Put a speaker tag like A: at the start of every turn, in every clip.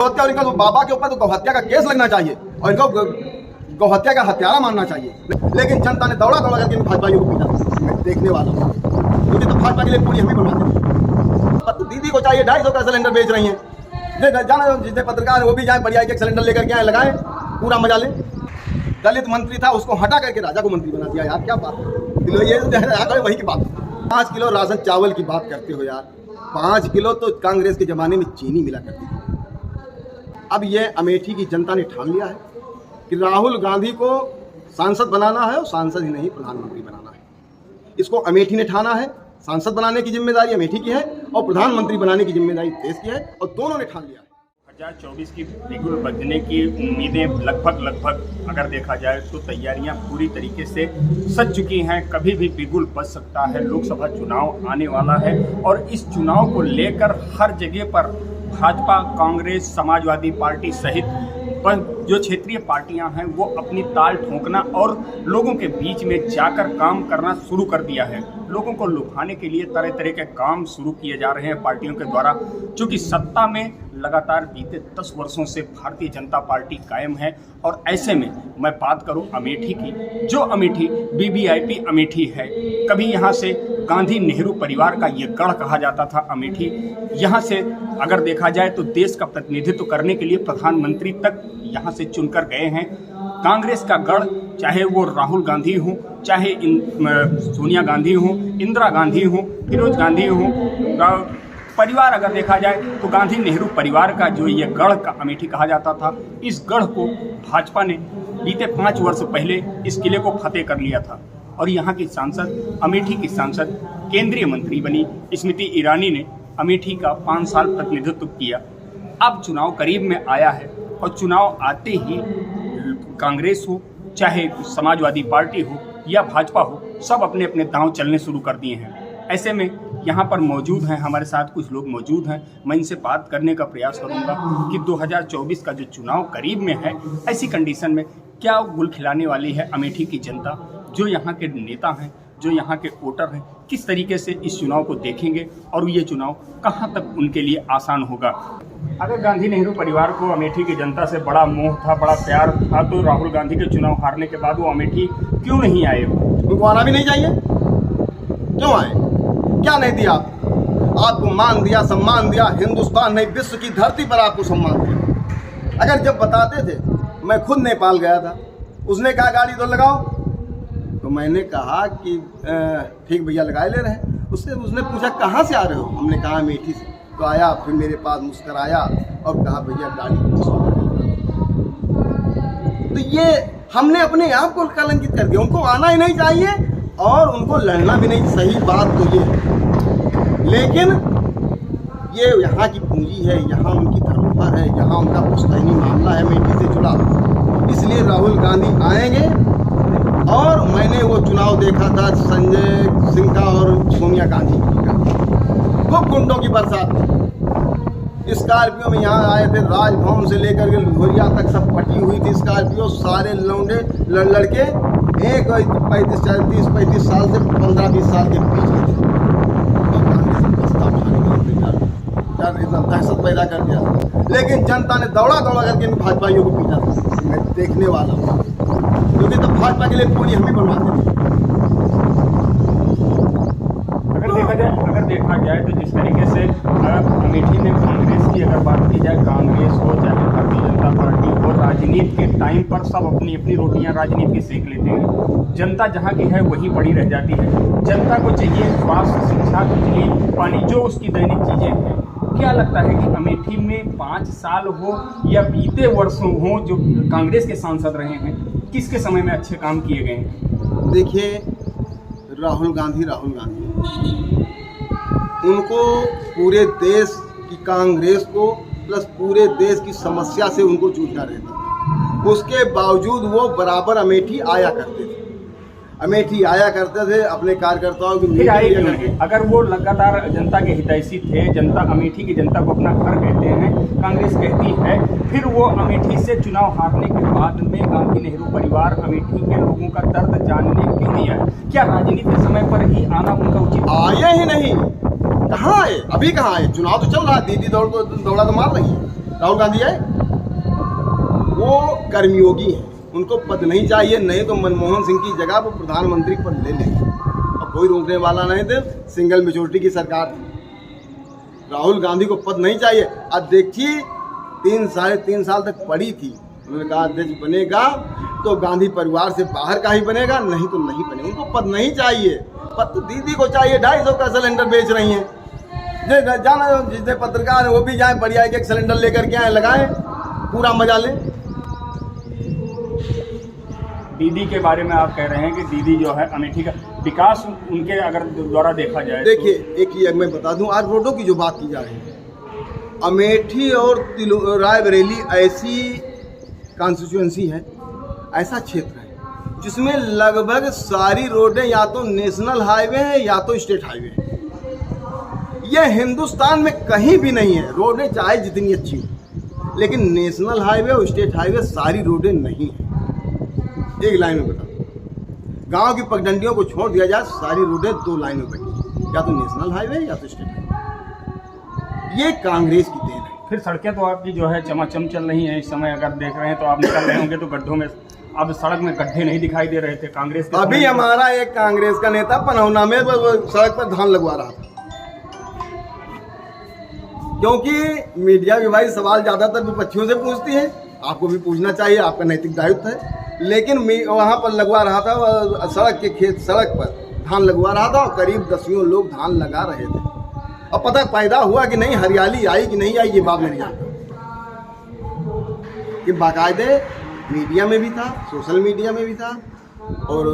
A: गौहत्या और इनका तो बाबा के ऊपर तो गौहत्या का केस लगना चाहिए और इनको गौहत्या का हत्यारा मानना चाहिए। लेकिन जनता ने दौड़ा दौड़ा करके भाजपाइयों को पीटा। मैं देखने वाला हूँ क्योंकि तो भाजपा के लिए पूरी हम ही बनवाते हैं। तो दीदी को चाहिए 250 का सिलेंडर बेच रही हैं। जाना जितने पत्रकार वो भी जाए बढ़िया एक सिलेंडर लेकर के आए, लगाए, पूरा मजा ले। दलित मंत्री था उसको हटा करके राजा को मंत्री बना दिया। यार क्या बात है, ये वही की बात। 5 किलो राशन चावल की बात करते हो यार। 5 किलो तो कांग्रेस के जमाने में चीनी मिला करती थी। अब ये अमेठी की जनता ने ठान लिया है कि राहुल गांधी को सांसद बनाना है और सांसद ही नहीं प्रधानमंत्री बनाना है। इसको अमेठी ने ठाना है। सांसद बनाने की जिम्मेदारी अमेठी की है और प्रधानमंत्री बनाने की जिम्मेदारी देश की है और दोनों ने ठान लिया है।
B: 2024 की बिगुल बजने की उम्मीदें लगभग अगर देखा जाए तो तैयारियां पूरी तरीके से सज चुकी हैं। कभी भी बिगुल बज सकता है। लोकसभा चुनाव आने वाला है और इस चुनाव को लेकर हर जगह पर भाजपा, कांग्रेस, समाजवादी पार्टी सहित जो क्षेत्रीय पार्टियां हैं वो अपनी ताल ठोंकना और लोगों के बीच में जाकर काम करना शुरू कर दिया है। लोगों को लुभाने के लिए तरह तरह के काम शुरू किए जा रहे हैं पार्टियों के द्वारा। चूँकि सत्ता में लगातार बीते 10 वर्षों से भारतीय जनता पार्टी कायम है और ऐसे में मैं बात करूं अमेठी की, जो अमेठी वीवीआईपी अमेठी है। कभी यहाँ से गांधी नेहरू परिवार का ये गढ़ कहा जाता था अमेठी। यहाँ से अगर देखा जाए तो देश का प्रतिनिधित्व करने के लिए प्रधानमंत्री तक यहाँ से चुनकर गए हैं। कांग्रेस का गढ़, चाहे वो राहुल गांधी हो, चाहे सोनिया गांधी हो, इंदिरा गांधी हो, फिरोज गांधी हो, परिवार अगर देखा जाए तो गांधी नेहरू परिवार का जो ये गढ़ का अमेठी कहा जाता था, इस गढ़ को भाजपा ने बीते 5 वर्ष पहले इस किले को फतेह कर लिया था। और यहाँ की सांसद, अमेठी की सांसद, केंद्रीय मंत्री बनी स्मृति ईरानी ने अमेठी का 5 साल प्रतिनिधित्व किया। अब चुनाव करीब में आया है और चुनाव आते ही कांग्रेस हो, चाहे समाजवादी पार्टी हो या भाजपा हो, सब अपने अपने दांव चलने शुरू कर दिए हैं। ऐसे में यहाँ पर मौजूद हैं, हमारे साथ कुछ लोग मौजूद हैं। मैं इनसे बात करने का प्रयास करूँगा कि 2024 का जो चुनाव करीब में है, ऐसी कंडीशन में क्या गुल खिलाने वाली है अमेठी की जनता। जो यहाँ के नेता हैं, जो यहाँ के वोटर हैं, किस तरीके से इस चुनाव को देखेंगे और ये चुनाव कहाँ तक उनके लिए आसान होगा। अगर गांधी नेहरू परिवार को अमेठी की जनता से बड़ा मोह था, बड़ा प्यार था, तो राहुल गांधी के चुनाव हारने के बाद वो अमेठी क्यों नहीं आए?
A: उनको आना भी नहीं चाहिए। क्यों आए? क्या नहीं दिया आपको? मान दिया, सम्मान दिया। हिंदुस्तान नहीं, विश्व की धरती पर आपको सम्मान दिया। अगर जब बताते थे, मैं खुद नेपाल गया था, उसने कहा गाड़ी तो लगाओ, तो मैंने कहा कि ठीक भैया लगाए ले रहे हैं। उसने पूछा कहाँ से आ रहे हो? हमने कहा अमेठी से। तो आया, फिर मेरे पास मुस्कराया और कहा भैया गाड़ी। तो ये हमने अपने आप को कलंकित कर दिया। उनको आना ही नहीं चाहिए और उनको लड़ना भी नहीं। सही बात तो ये है, लेकिन ये यहाँ की पूंजी है, यहाँ उनकी धरोहर है, यहाँ उनका पुश्तैनी मामला है अमेठी से जुड़ा। इसलिए राहुल गांधी आएंगे। और मैंने वो चुनाव देखा था संजय सिंह का और सोनिया गांधी का, खूब गुंडों की बरसात। स्कॉर्पियो में यहाँ आए थे, राजभवन से लेकर के लोहरिया तक सब फटी हुई थी स्कॉर्पियो। सारे लौंडे लड़के एक 35 साल से 15-20 साल के बीच के थे। दहशत पैदा कर दिया, लेकिन जनता ने दौड़ा दौड़ा करके भाजपाइयों को पीटा था। मैं देखने वाला हूँ क्योंकि तो भाजपा के लिए पूरी हम ही बनवाते हैं।
B: अगर देखा जाए तो जिस तरीके से अमेठी में कांग्रेस की अगर बात की जाए, कांग्रेस हो चाहे भारतीय जनता पार्टी हो, राजनीति के टाइम पर सब अपनी अपनी रोटियां राजनीति की सेक लेते हैं। जनता जहां की है वहीं पड़ी रह जाती है। जनता को चाहिए स्वास्थ्य, शिक्षा, बिजली, पानी, जो उसकी दैनिक चीजें हैं। क्या लगता है कि अमेठी में 5 साल हो या बीते वर्षों हो जो कांग्रेस के सांसद रहे हैं, किसके समय में अच्छे काम किए गए हैं?
A: देखिए, राहुल गांधी उनको पूरे देश की कांग्रेस को प्लस पूरे देश की समस्या से उनको जूझना रहता था। उसके बावजूद वो बराबर अमेठी आया करते थे। अपने कार्यकर्ताओं की।
B: अगर वो लगातार जनता के हितैषी थे, जनता अमेठी की जनता को अपना घर कहते हैं, कांग्रेस कहती है, फिर वो अमेठी से चुनाव हारने के बाद में गांधी नेहरू परिवार अमेठी के लोगों का दर्द जानने क्यों नहीं आया? क्या राजनीति के समय पर ही आना उनका उचित?
A: आए ही नहीं। कहाँ आए? अभी कहाँ आए? चुनाव तो चल रहा है, दीदी दौड़ा तो मार रही है। राहुल गांधी है, वो कर्मयोगी हैं, उनको पद नहीं चाहिए, नहीं तो मनमोहन सिंह की जगह वो प्रधानमंत्री पद ले लेंगे और कोई रोकने वाला नहीं थे। सिंगल मेजोरिटी की सरकार थी, राहुल गांधी को पद नहीं चाहिए। अब देखिए 3-3.5 साल तक पड़ी थी, उन्होंने कहा अध्यक्ष बनेगा तो गांधी परिवार से बाहर का ही बनेगा, नहीं तो नहीं बनेगा। उनको पद नहीं चाहिए, पद तो दीदी को चाहिए। 250 का सिलेंडर बेच रही हैं, जाना जितने पत्रकार हैं वो भी जाएं, बढ़िया एक सिलेंडर लेकर के आए, लगाएं, पूरा मजा लें।
B: दीदी के बारे में आप कह रहे हैं कि दीदी जो है अमेठी का विकास उनके अगर द्वारा देखा जाए,
A: देखिए एक ही मैं बता दूं, आज रोडों की जो बात की जा रही है, अमेठी और रायबरेली ऐसी कॉन्स्टिट्यूएंसी है, ऐसा क्षेत्र है जिसमें लगभग सारी रोडें या तो नेशनल हाईवे हैं या तो स्टेट हाईवे हैं। यह हिंदुस्तान में कहीं भी नहीं है, रोडें चाहे जितनी अच्छी हो, लेकिन नेशनल हाईवे और स्टेट हाईवे सारी रोडें नहीं हैं। एक लाइन में बता, गांव की पगडंडियों को छोड़ दिया जाए, सारी रोडें 2 लाइन में बटी, या तो नेशनल हाईवे या तो स्टेट हाईवे। ये कांग्रेस की देन है।
B: फिर सड़कें तो आपकी जो है चमाचम चल रही हैं इस समय, अगर देख रहे हैं तो आप निकल रहे होंगे तो गड्ढों में, अब सड़क में गड्ढे नहीं दिखाई दे रहे थे कांग्रेस के।
A: अभी हमारा एक कांग्रेस का नेता पनौना में सड़क पर धान लगवा रहा था, क्योंकि मीडिया भी भाई सवाल ज्यादातर विपक्षियों से पूछती है, आपको भी पूछना चाहिए, आपका नैतिक दायित्व है। लेकिन वहां पर लगवा रहा था, सड़क के खेत, सड़क पर धान लगवा रहा था और करीब 10 लोग धान लगा रहे थे। अब पता पैदा हुआ कि नहीं, हरियाली आई कि नहीं आई ये बात नहीं जानता, कि बाकायदे मीडिया में भी था, सोशल मीडिया में भी था और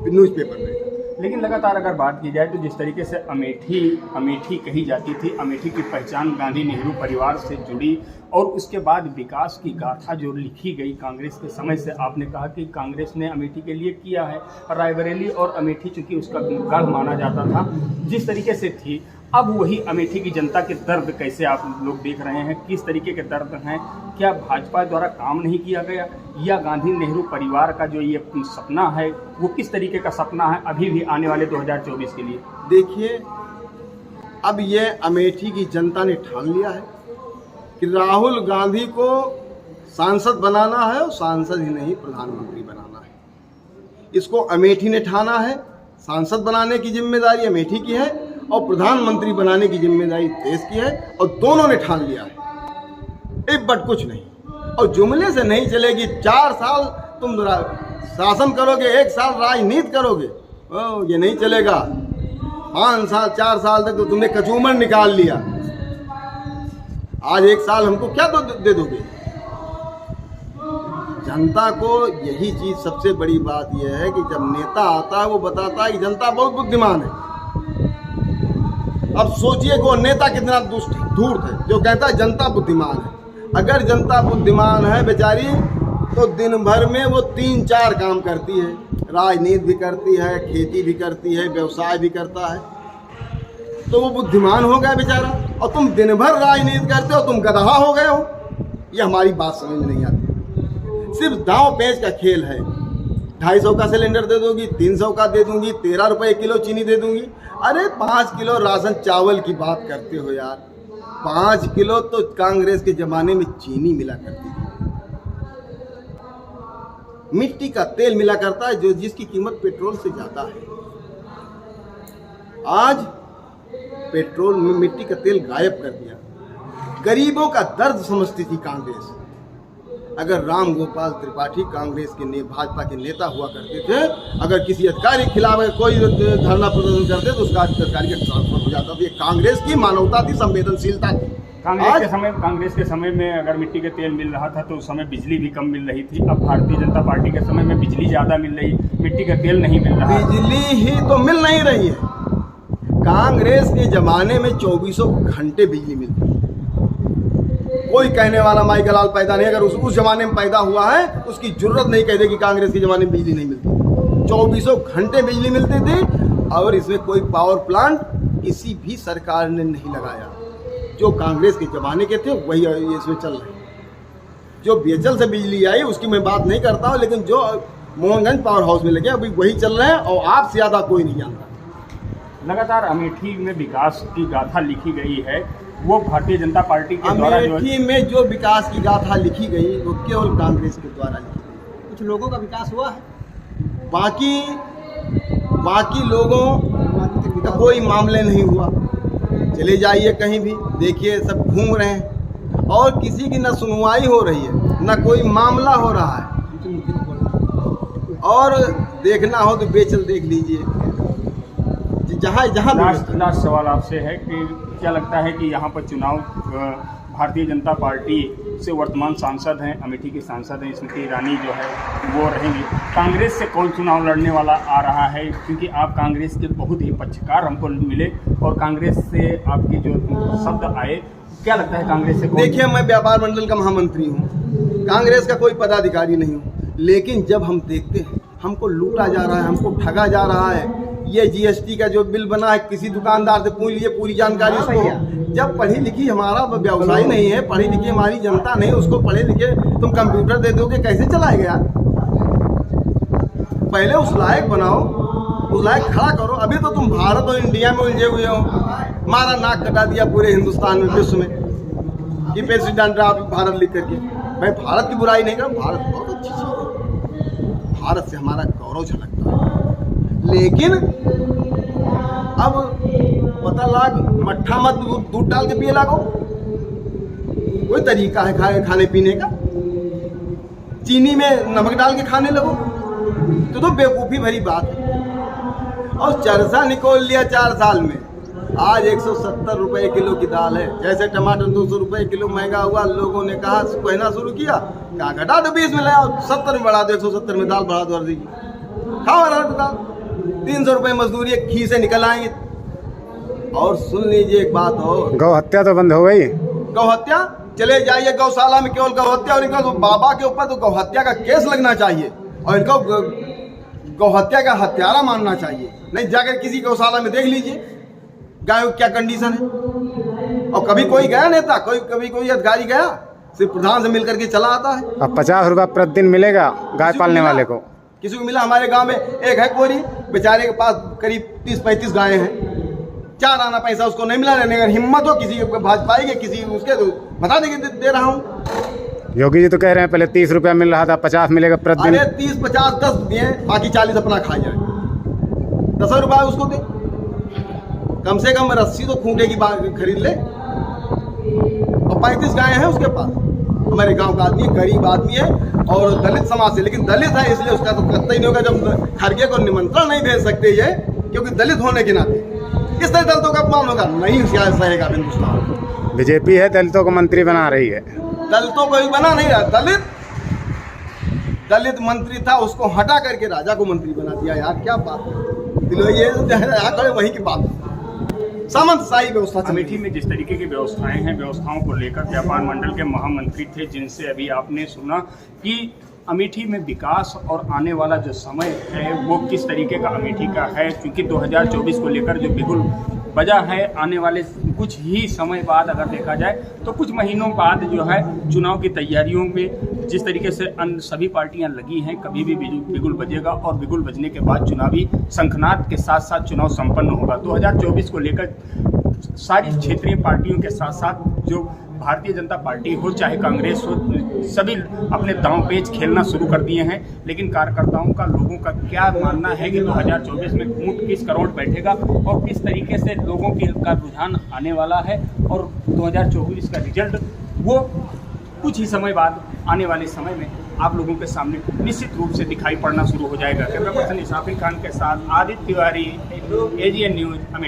A: न्यूज़पेपर में।
B: लेकिन लगातार अगर बात की जाए तो जिस तरीके से अमेठी कही जाती थी, अमेठी की पहचान गांधी नेहरू परिवार से जुड़ी और उसके बाद विकास की गाथा जो लिखी गई कांग्रेस के समय से, आपने कहा कि कांग्रेस ने अमेठी के लिए किया है। रायबरेली और अमेठी चूंकि उसका गढ़ माना जाता था जिस तरीके से थी, अब वही अमेठी की जनता के दर्द कैसे आप लोग देख रहे हैं, किस तरीके के दर्द हैं? क्या भाजपा द्वारा काम नहीं किया गया, या गांधी नेहरू परिवार का जो ये सपना है वो किस तरीके का सपना है अभी भी आने वाले 2024 के लिए?
A: देखिए, अब ये अमेठी की जनता ने ठान लिया है कि राहुल गांधी को सांसद बनाना है, और सांसद ही नहीं प्रधानमंत्री बनाना है। इसको अमेठी ने ठाना है, सांसद बनाने की जिम्मेदारी अमेठी की है और प्रधानमंत्री बनाने की जिम्मेदारी देश की है, और दोनों ने ठान लिया है, एक बट कुछ नहीं। और जुमले से नहीं चलेगी। 4 साल तुम शासन करोगे, 1 साल राजनीति करोगे, ये नहीं चलेगा। 5 साल 4 साल तक तो तुमने कचूमर निकाल लिया, आज 1 साल हमको क्या दे दोगे? जनता को यही चीज सबसे बड़ी बात यह है कि जब नेता आता है वो बताता है कि जनता बहुत बुद्धिमान है। अब सोचिए कि वो नेता कितना धूर्त है जो कहता है जनता बुद्धिमान है। अगर जनता बुद्धिमान है बेचारी तो दिन भर में वो 3-4 काम करती है, राजनीति भी करती है, खेती भी करती है, व्यवसाय भी करता है, तो वो बुद्धिमान हो गया बेचारा। और तुम दिन भर राजनीति करते हो, तुम गधा हो गए हो। ये हमारी बात समझ में नहीं आती। सिर्फ दांव पेच का खेल है। 250 का सिलेंडर दे दोगी, 300 का दे दूंगी, 13 रुपए किलो चीनी दे दूंगी। अरे 5 किलो राशन चावल की बात करते हो यार, 5 किलो तो कांग्रेस के जमाने में चीनी मिला करती थी। मिट्टी का तेल मिला करता है जो जिसकी कीमत पेट्रोल से ज्यादा है। आज पेट्रोल में मिट्टी का तेल गायब कर दिया। गरीबों का दर्द समझती थी कांग्रेस। अगर राम गोपाल त्रिपाठी कांग्रेस के भाजपा के नेता हुआ करते थे, अगर किसी अधिकारी के खिलाफ कोई धरना प्रदर्शन करते तो उसका अधिकारी का ट्रांसफर हो जाता था। ये कांग्रेस की मानवता थी, संवेदनशीलता थी।
B: कांग्रेस के समय में अगर मिट्टी के तेल मिल रहा था तो उस समय बिजली भी कम मिल रही थी। अब भारतीय जनता पार्टी के समय में बिजली ज़्यादा मिल रही, मिट्टी का तेल नहीं मिल रहा।
A: बिजली ही तो मिल नहीं रही है। कांग्रेस के जमाने में 24 घंटे बिजली मिलती। कोई कहने वाला माई का लाल पैदा नहीं। अगर उस जमाने में पैदा हुआ है उसकी जरूरत नहीं कह दे कि कांग्रेस के जमाने में बिजली नहीं मिलती। 24 घंटे बिजली मिलती थी और इसमें कोई पावर प्लांट किसी भी सरकार ने नहीं लगाया। जो कांग्रेस के जमाने के थे वही इसमें चल रहे हैं। जो बीएचएल से बिजली आई उसकी मैं बात नहीं करता हूँ, लेकिन जो मोहनगंज पावर हाउस में लगे अभी वही चल रहे हैं और आपसे ज़्यादा कोई नहीं जानता।
B: लगातार अमेठी में विकास की गाथा लिखी गई है। वो भारतीय जनता पार्टी के द्वारा जो
A: अमेठी में जो विकास की गाथा लिखी गई वो केवल कांग्रेस के द्वारा लिखी गई। कुछ लोगों का विकास हुआ है, बाकी लोगों का कोई मामले नहीं हुआ। चले जाइए कहीं भी देखिए, सब घूम रहे हैं और किसी की न सुनवाई हो रही है, न कोई मामला हो रहा है। और देखना हो तो बेचल देख लीजिए, जहाँ
B: लास्ट सवाल आपसे है कि क्या लगता है कि यहाँ पर चुनाव भारतीय जनता पार्टी से वर्तमान सांसद हैं, अमेठी की सांसद हैं स्मृति ईरानी जो है वो रहेंगी, कांग्रेस से कौन चुनाव लड़ने वाला आ रहा है? क्योंकि आप कांग्रेस के बहुत ही पक्षकार हमको मिले और कांग्रेस से आपके जो शब्द आए, क्या लगता है कांग्रेस से कौन?
A: देखिए, मैं व्यापार मंडल का महामंत्री हूँ, कांग्रेस का कोई पदाधिकारी नहीं हूँ, लेकिन जब हम देखते हैं हमको लूटा जा रहा है, हमको ठगा जा रहा है। ये जीएसटी का जो बिल बना है, किसी दुकानदार से पूछ लीजिए, पूरी जानकारी उसको। जब पढ़ी लिखी हमारा व्यवसाय नहीं है, पढ़ी लिखी हमारी जनता नहीं, उसको पढ़े लिखे तुम कंप्यूटर दे दोगे, कैसे चलाएगा? पहले उस लायक बनाओ, उस लायक खड़ा करो। अभी तो तुम भारत और इंडिया में उलझे हुए हो, हमारा नाक कटा दिया पूरे हिंदुस्तान में, विश्व में कि प्रेसिडेंट आप भारत लिख करके। मैं भारत की बुराई नहीं कर रहा, भारत बहुत अच्छी चीज़ है, भारत से हमारा गौरव झलकता है। लेकिन अब पता लाग मट्ठा मत दूध डाल के पिए लागो, कोई तरीका है खाने पीने का? चीनी में नमक डाल के खाने लगो तो बेवकूफ़ी भरी बात है। और चरसा निकोल लिया 4 साल में। आज 170 रुपए किलो की दाल है, जैसे टमाटर 200 रुपए किलो महंगा हुआ, लोगों ने कहा कहना शुरू किया, क्या घटा दो 20 में ले आओ, 70 में बढ़ा दो, 170 में दाल बढ़ा दो, अर्जी खाओ दाल। 300 रुपए मजदूरी घी से निकल आएंगे। और सुन लीजिए एक बात हो,
C: गौ हत्या तो बंद हो गई।
A: गौ हत्या, चले जाइए गौशाला में, केवल गौ हत्या, और इनका तो बाबा के ऊपर तो गौ हत्या का केस लगना चाहिए और इनको गौ हत्या का हत्यारा मानना चाहिए। नहीं, जाकर किसी गौशाला में देख लीजिए गाय क्या कंडीशन है। और कभी कोई गया नेता, कभी कोई अधिकारी गया, सिर्फ प्रधान से मिलकर के चला आता है।
C: अब 50 रुपया प्रतिदिन मिलेगा गाय पालने वाले को।
A: किसी को मिला? हमारे गांव में एक है कोरी, बेचारे के पास करीब 30-35 गायें हैं, 4 आना पैसा उसको नहीं मिला। रहने अगर हिम्मत हो किसी के भाजपा के, किसी उसके, तो बता देंगे दे रहा हूँ।
C: योगी जी तो कह रहे हैं पहले 30 रुपया मिल रहा था, 50 मिलेगा प्रतिदिन।
A: अरे 30, 50, 10 दिए, बाकी 40 अपना खा जाए। 10 रुपया उसको दे, कम से कम रस्सी तो खूंटे की खरीद ले। और 35 गायें हैं उसके पास। हमारे गांव का आदमी गरीब आदमी है और दलित समाज से, लेकिन दलित है इसलिए उसका तो कतई नहीं होगा। जब खरगे को निमंत्रण नहीं भेज सकते ये, क्योंकि दलित होने के नाते, इस तरह दलितों का अपमान होगा, नहीं सहेगा हिंदुस्तान।
C: बीजेपी है दलितों को मंत्री बना रही है।
A: दलितों को भी बना नहीं रहा, दलित मंत्री था, उसको हटा करके राजा को मंत्री बना दिया। यार क्या बात है, दिलो ये वही की बात। सामंतशाही व्यवस्था।
B: अमेठी में जिस तरीके की व्यवस्थाएं हैं, व्यवस्थाओं को लेकर व्यापार मंडल के महामंत्री थे, जिनसे अभी आपने सुना कि अमेठी में विकास और आने वाला जो समय है वो किस तरीके का अमेठी का है। क्योंकि 2024 को लेकर जो बिगुल बजा है, आने वाले कुछ ही समय बाद अगर देखा जाए तो कुछ महीनों बाद जो है चुनाव की तैयारियों में जिस तरीके से अन्य सभी पार्टियां लगी हैं, कभी भी बिगुल बजेगा और बिगुल बजने के बाद चुनावी शंखनाद के साथ साथ चुनाव संपन्न होगा। 2024 को लेकर सारी क्षेत्रीय पार्टियों के साथ साथ जो भारतीय जनता पार्टी हो चाहे कांग्रेस हो, सभी अपने दांव पेच खेलना शुरू कर दिए हैं। लेकिन कार्यकर्ताओं का, लोगों का क्या मानना है कि 2024 में ऊंट किस करोड़ बैठेगा और किस तरीके से लोगों का रुझान आने वाला है और 2024 का रिजल्ट वो कुछ ही समय बाद आने वाले समय में आप लोगों के सामने निश्चित रूप से दिखाई पड़ना शुरू हो जाएगा। कैमरा पर्सन इसाफिल खान के साथ आदित्य तिवारी, AGN न्यूज़।